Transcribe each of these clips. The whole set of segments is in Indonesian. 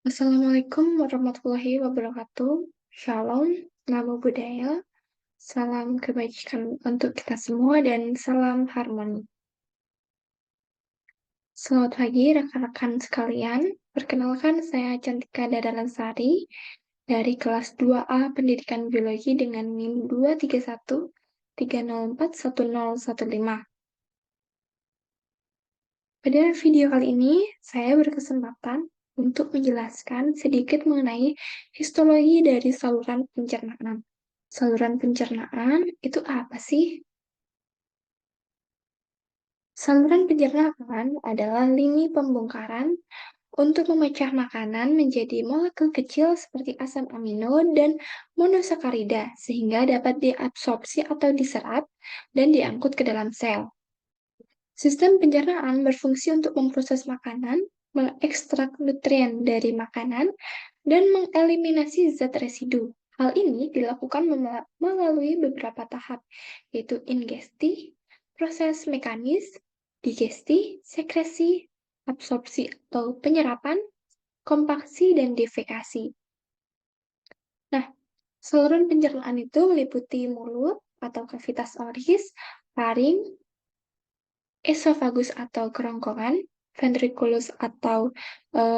Assalamualaikum warahmatullahi wabarakatuh. Shalom, namo buddhaya, salam kebajikan untuk kita semua dan salam harmoni. Selamat pagi rekan-rekan sekalian. Perkenalkan saya Cantika Dadaransari dari kelas 2A Pendidikan Biologi dengan NIM 23130411015. Pada video kali ini, saya berkesempatan untuk menjelaskan sedikit mengenai histologi dari saluran pencernaan. Saluran pencernaan itu apa sih? Saluran pencernaan adalah lini pembongkaran untuk memecah makanan menjadi molekul kecil seperti asam amino dan monosakarida sehingga dapat diabsorpsi atau diserap dan diangkut ke dalam sel. Sistem pencernaan berfungsi untuk memproses makanan, mengekstrak nutrien dari makanan, dan mengeliminasi zat residu. Hal ini dilakukan melalui beberapa tahap, yaitu ingesti, proses mekanis, digesti, sekresi, absorpsi atau penyerapan, kompaksi, dan defekasi. Nah, saluran pencernaan itu meliputi mulut atau kavitas oris, faring, esofagus atau kerongkongan, ventriculus atau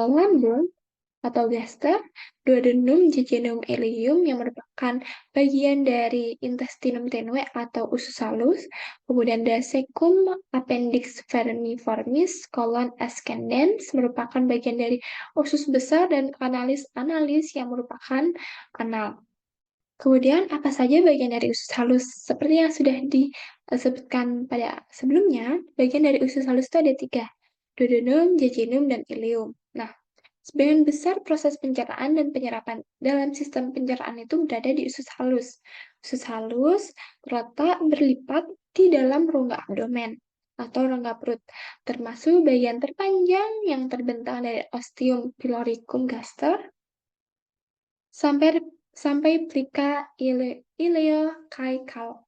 lambung, atau gaster, duodenum, jejunum, ileum yang merupakan bagian dari intestinum tenue atau usus halus, kemudian ada cecum, appendix vermiformis, colon ascendens merupakan bagian dari usus besar dan kanalis analis yang merupakan anal. Kemudian, apa saja bagian dari usus halus? Seperti yang sudah disebutkan pada sebelumnya, bagian dari usus halus itu ada 3, duodenum, jejunum, dan ileum. Nah, sebagian besar proses pencernaan dan penyerapan dalam sistem pencernaan itu berada di usus halus. Usus halus terletak berlipat di dalam rongga abdomen atau rongga perut, termasuk bagian terpanjang yang terbentang dari ostium pyloricum gaster sampai sampai plika ileocaecal.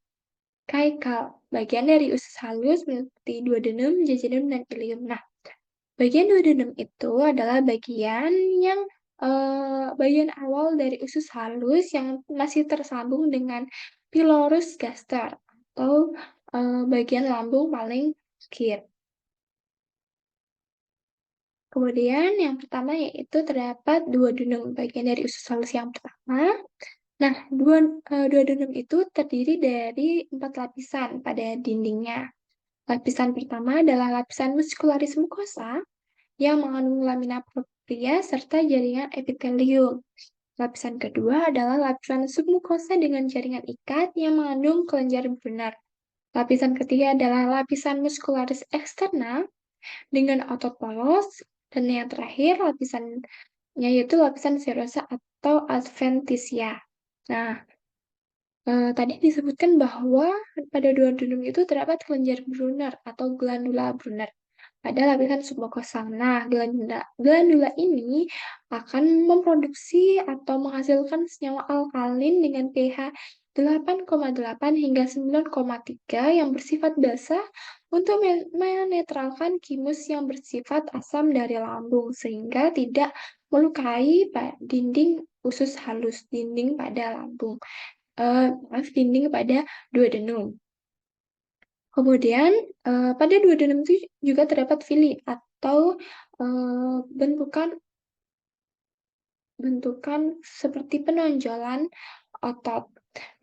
Bagian dari usus halus meliputi duodenum, jejunum, dan ileum. Nah, bagian duodenum itu adalah bagian awal dari usus halus yang masih tersambung dengan pylorus gaster atau bagian lambung paling akhir. Kemudian yang pertama yaitu terdapat duodenum, bagian dari usus halus yang pertama. Nah, duodenum itu terdiri dari 4 lapisan pada dindingnya. Lapisan pertama adalah lapisan muscularis mucosa yang mengandung lamina propria serta jaringan epitelium. Lapisan kedua adalah lapisan submukosa dengan jaringan ikat yang mengandung kelenjar Brunner. Lapisan ketiga adalah lapisan muscularis eksterna dengan otot polos. Dan yang terakhir lapisannya yaitu lapisan serosa atau adventitia. Nah, tadi disebutkan bahwa pada duodenum itu terdapat kelenjar Brunner atau glandula Brunner pada lapisan submukosa. Nah, glandula ini akan memproduksi atau menghasilkan senyawa alkalin dengan pH 8,8 hingga 9,3 yang bersifat basah untuk menetralkan kimus yang bersifat asam dari lambung sehingga tidak melukai dinding usus halus, dinding pada lambung. Dinding pada duodenum. Kemudian, pada duodenum itu juga terdapat villi atau bentukan seperti penonjolan otot.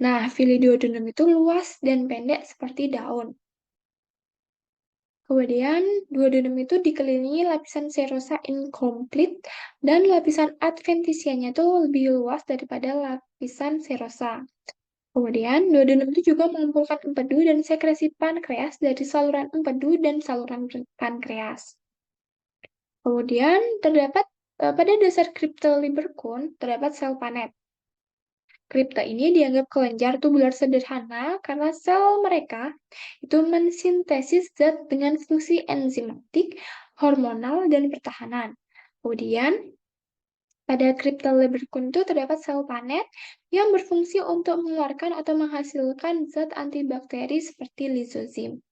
Nah, villi duodenum itu luas dan pendek seperti daun. Kemudian, duodenum itu dikelilingi lapisan serosa incomplete dan lapisan adventisianya itu lebih luas daripada lapisan serosa. Kemudian, duodenum itu juga mengumpulkan empedu dan sekresi pankreas dari saluran empedu dan saluran pankreas. Kemudian, pada dasar kripta Lieberkühn terdapat sel panet. Kripta ini dianggap kelenjar tubular sederhana karena sel mereka itu mensintesis zat dengan fungsi enzimatik, hormonal, dan pertahanan. Kemudian, pada kripta Lieberkühn itu terdapat sel panet yang berfungsi untuk mengeluarkan atau menghasilkan zat antibakteri seperti lizozim.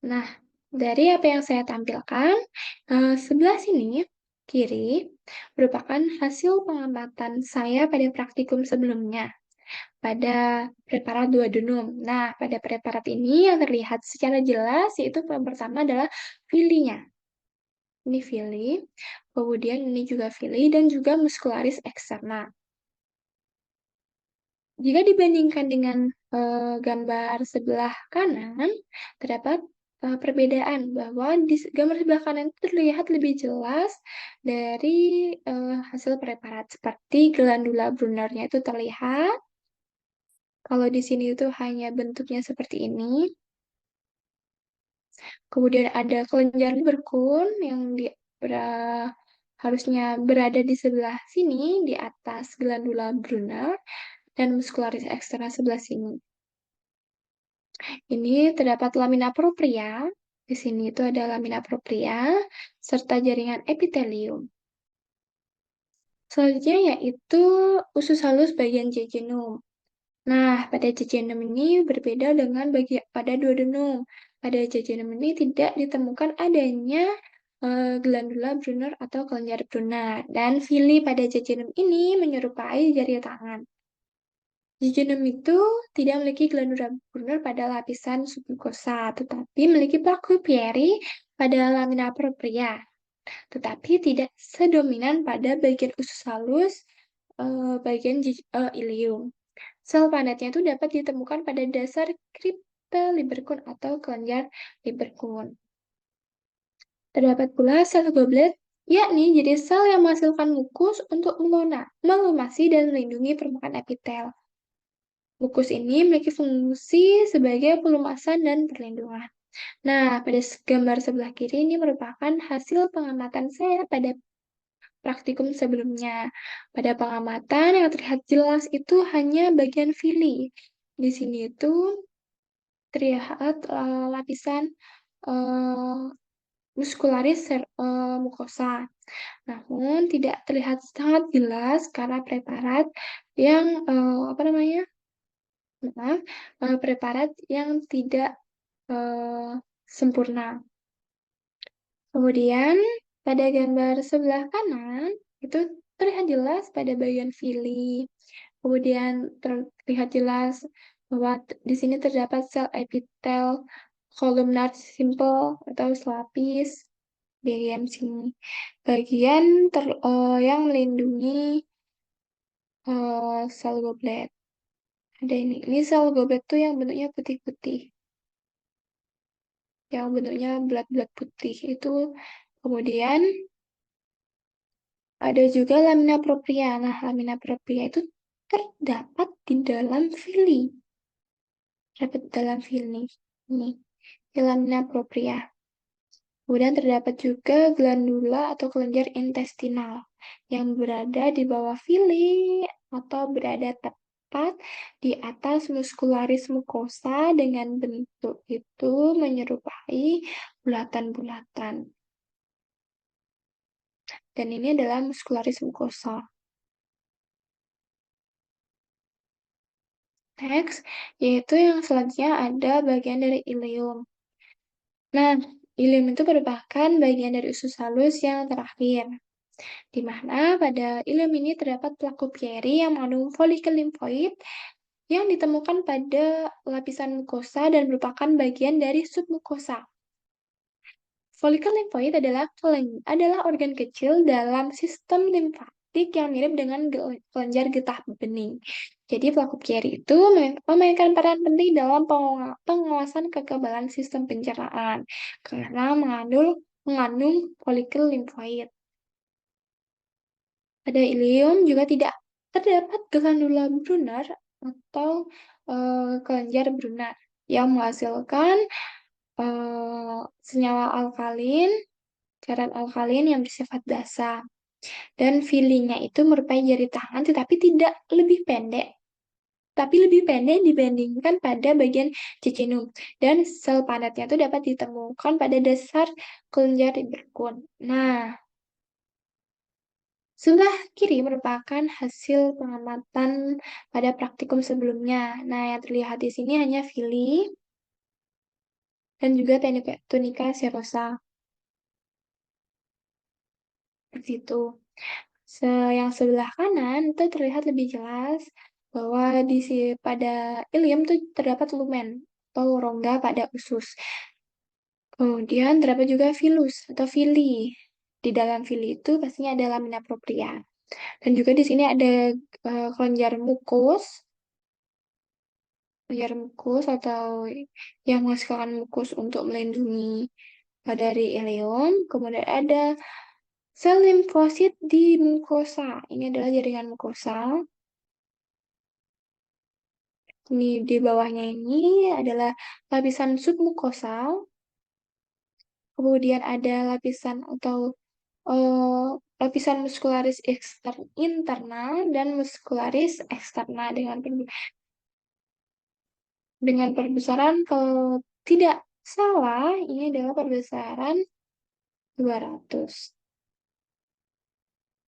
Nah, dari apa yang saya tampilkan, sebelah sini kiri merupakan hasil pengamatan saya pada praktikum sebelumnya, pada preparat duodenum. Nah, pada preparat ini yang terlihat secara jelas yaitu yang pertama adalah filinya. Ini fili, kemudian ini juga fili dan juga muscularis externa. Jika dibandingkan dengan gambar sebelah kanan, terdapat perbedaan bahwa di gambar sebelah kanan itu terlihat lebih jelas dari hasil preparat, seperti glandula Brunner-nya itu terlihat. Kalau di sini itu hanya bentuknya seperti ini. Kemudian ada kelenjar berkun yang harusnya berada di sebelah sini, di atas glandula Brunner, dan muscularis externa sebelah sini. Ini terdapat lamina propria. Di sini itu ada lamina propria, serta jaringan epitelium. Selanjutnya yaitu usus halus bagian jejunum. Nah, pada jejunum ini berbeda dengan pada duodenum. Pada jejunum ini tidak ditemukan adanya glandula Brunner atau kelenjar Brunner. Dan fili pada jejunum ini menyerupai jari tangan. Jejunum itu tidak memiliki glandula Brunner pada lapisan submukosa, tetapi memiliki plaku Pieri pada lamina propria, tetapi tidak sedominan pada bagian usus halus bagian ilium. Sel padatnya itu dapat ditemukan pada dasar kripta Lieberkühn atau kelenjar Lieberkühn. Terdapat pula sel goblet, yakni jadi sel yang menghasilkan mukus untuk melumasi dan melindungi permukaan epitel. Mukus ini memiliki fungsi sebagai pelumasan dan perlindungan. Nah, pada gambar sebelah kiri ini merupakan hasil pengamatan saya pada praktikum sebelumnya. Pada pengamatan yang terlihat jelas itu hanya bagian fili. Di sini itu terlihat lapisan muskularis mukosa. Namun tidak terlihat sangat jelas karena preparat yang preparat yang tidak sempurna. Kemudian pada gambar sebelah kanan itu terlihat jelas pada bagian fili. Kemudian terlihat jelas bahwa di sini terdapat sel epitel kolumnar simple atau selapis bagian sini. Bagian yang melindungi sel goblet. Ada ini. Ini sel goblet tuh yang bentuknya putih-putih. Yang bentuknya bulat-bulat putih itu. Kemudian ada juga lamina propria. Nah, lamina propria itu terdapat di dalam fili. Terdapat dalam fili. Ini, lamina propria. Kemudian terdapat juga glandula atau kelenjar intestinal yang berada di bawah fili atau berada tepat di atas muskularis mukosa dengan bentuk itu menyerupai bulatan-bulatan. Dan ini adalah muskularis mukosa. Next, yaitu yang selanjutnya ada bagian dari ileum. Nah, ileum itu merupakan bagian dari usus halus yang terakhir, di mana pada ileum ini terdapat plaku Pieri yang mengandung folikel limfoid yang ditemukan pada lapisan mukosa dan merupakan bagian dari submukosa. Folikel limfoid adalah organ kecil dalam sistem limfatik yang mirip dengan kelenjar getah bening. Jadi plaku Pieri itu memainkan peran penting dalam pengawasan kekebalan sistem pencernaan karena mengandung folikel limfoid. Pada ileum juga tidak terdapat glandula Brunner atau kelenjar Brunner yang menghasilkan senyawa alkalin, cairan alkalin yang bersifat basa. Dan filinya itu merupakan jari tangan tetapi tidak lebih pendek. Tapi lebih pendek dibandingkan pada bagian jejunum. Dan sel padatnya itu dapat ditemukan pada dasar kelenjar Lieberkühn. Nah, sebelah kiri merupakan hasil pengamatan pada praktikum sebelumnya. Nah, yang terlihat di sini hanya fili dan juga tunica serosa. seperti itu. Yang sebelah kanan itu terlihat lebih jelas bahwa pada ileum tuh terdapat lumen atau rongga pada usus. Kemudian terdapat juga filus atau fili. Di dalam fili itu pastinya ada lamina propria. Dan juga di sini ada kelenjar mukus atau yang menghasilkan mukus untuk melindungi dari ileum. Kemudian ada sel limfosit di mukosa. Ini adalah jaringan mukosa. Ini di bawahnya ini adalah lapisan submukosal. Kemudian ada lapisan atau eh, lapisan muskularis internal dan muskularis eksternal dengan perbesaran kalau tidak salah ini adalah perbesaran 200.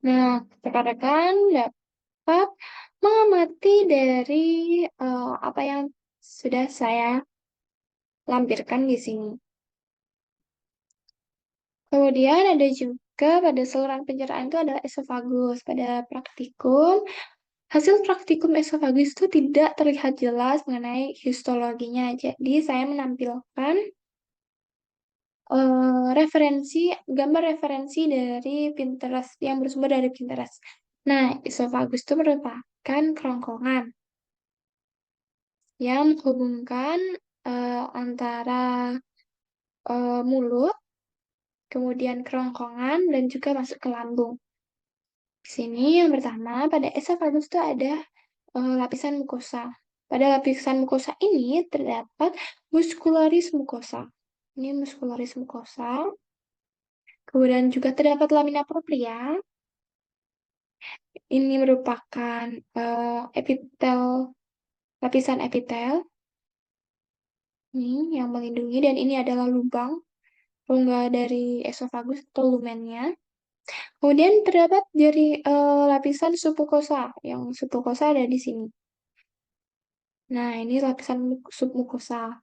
Nah, rekan-rekan dapat mengamati dari apa yang sudah saya lampirkan di sini. Kemudian ada juga pada saluran pencernaan itu adalah esofagus. Pada praktikum, hasil praktikum esofagus itu tidak terlihat jelas mengenai histologinya. Jadi saya menampilkan gambar referensi dari Pinterest yang bersumber dari Pinterest. Nah, esofagus itu merupakan kerongkongan yang menghubungkan antara mulut, kemudian kerongkongan, dan juga masuk ke lambung. Di sini yang pertama, pada esofagus itu ada lapisan mukosa. Pada lapisan mukosa ini terdapat muskularis mukosa. Ini muskularis mukosa. Kemudian juga terdapat lamina propria. Ini merupakan lapisan epitel ini yang melindungi dan ini adalah lubang rongga dari esofagus atau lumennya. Kemudian terdapat dari lapisan submukosa, yang submukosa ada di sini. Nah, ini lapisan submukosa.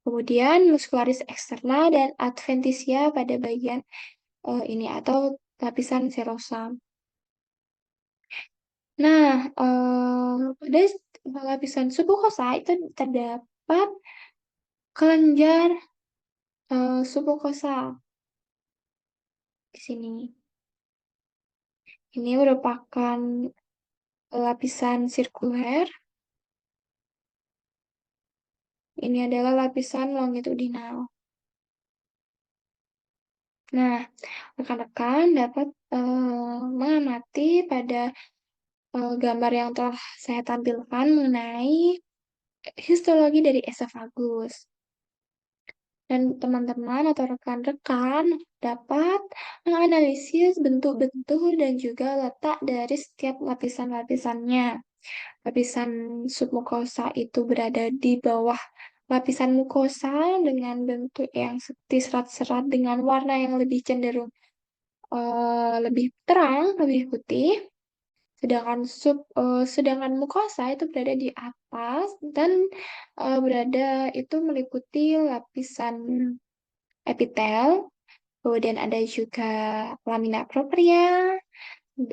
Kemudian muskularis eksterna dan adventitia pada bagian ini atau lapisan serosa. Nah, pada lapisan submukosa itu terdapat kelenjar submukosa di sini. Ini merupakan lapisan sirkuler. Ini adalah lapisan longitudinal. Nah, rekan-rekan dapat mengamati pada gambar yang telah saya tampilkan mengenai histologi dari esofagus. Dan teman-teman atau rekan-rekan dapat menganalisis bentuk-bentuk dan juga letak dari setiap lapisan-lapisannya. Lapisan submukosa itu berada di bawah lapisan mukosa dengan bentuk yang seperti serat-serat dengan warna yang lebih cenderung lebih terang, lebih putih. Sedangkan mukosa itu berada di atas dan berada itu meliputi lapisan epitel. Kemudian ada juga lamina propria,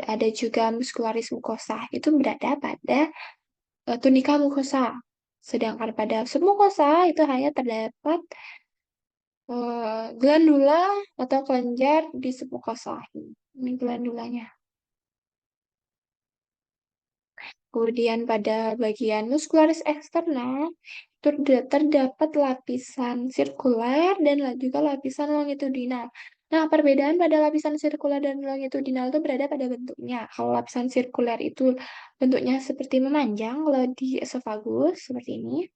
ada juga muskularis mukosa. Itu berada pada tunika mukosa. Sedangkan pada submukosa itu hanya terdapat glandula atau kelenjar di submukosa. Ini glandulanya. Kemudian pada bagian muskularis eksternal itu terdapat lapisan sirkuler dan juga lapisan longitudinal. Nah, perbedaan pada lapisan sirkuler dan longitudinal itu berada pada bentuknya. Kalau lapisan sirkuler itu bentuknya seperti memanjang, kalau di esofagus seperti ini.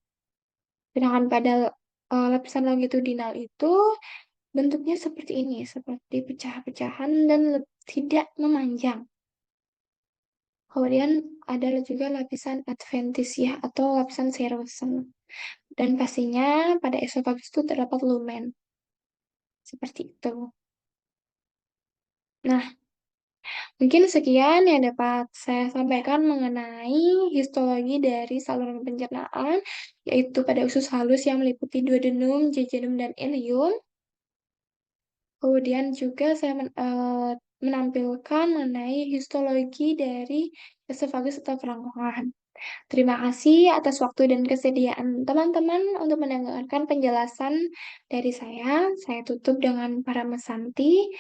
Sedangkan pada lapisan longitudinal itu bentuknya seperti ini, seperti pecah-pecahan dan tidak memanjang. Kemudian ada juga lapisan adventisia atau lapisan serosum. Dan pastinya pada esofagus itu terdapat lumen. Seperti itu. Nah, mungkin sekian yang dapat saya sampaikan mengenai histologi dari saluran pencernaan, yaitu pada usus halus yang meliputi duodenum, jejunum, dan ileum. Kemudian juga saya menampilkan mengenai histologi dari esofagus atau kerongkongan. Terima kasih atas waktu dan kesediaan teman-teman untuk mendengarkan penjelasan dari saya. Saya tutup dengan Paramesanti.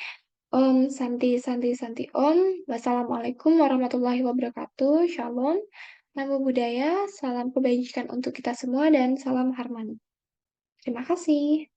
Om Santi Santi Santi Om. Wassalamualaikum warahmatullahi wabarakatuh. Shalom. Namo Buddhaya. Salam kebajikan untuk kita semua dan salam harmoni. Terima kasih.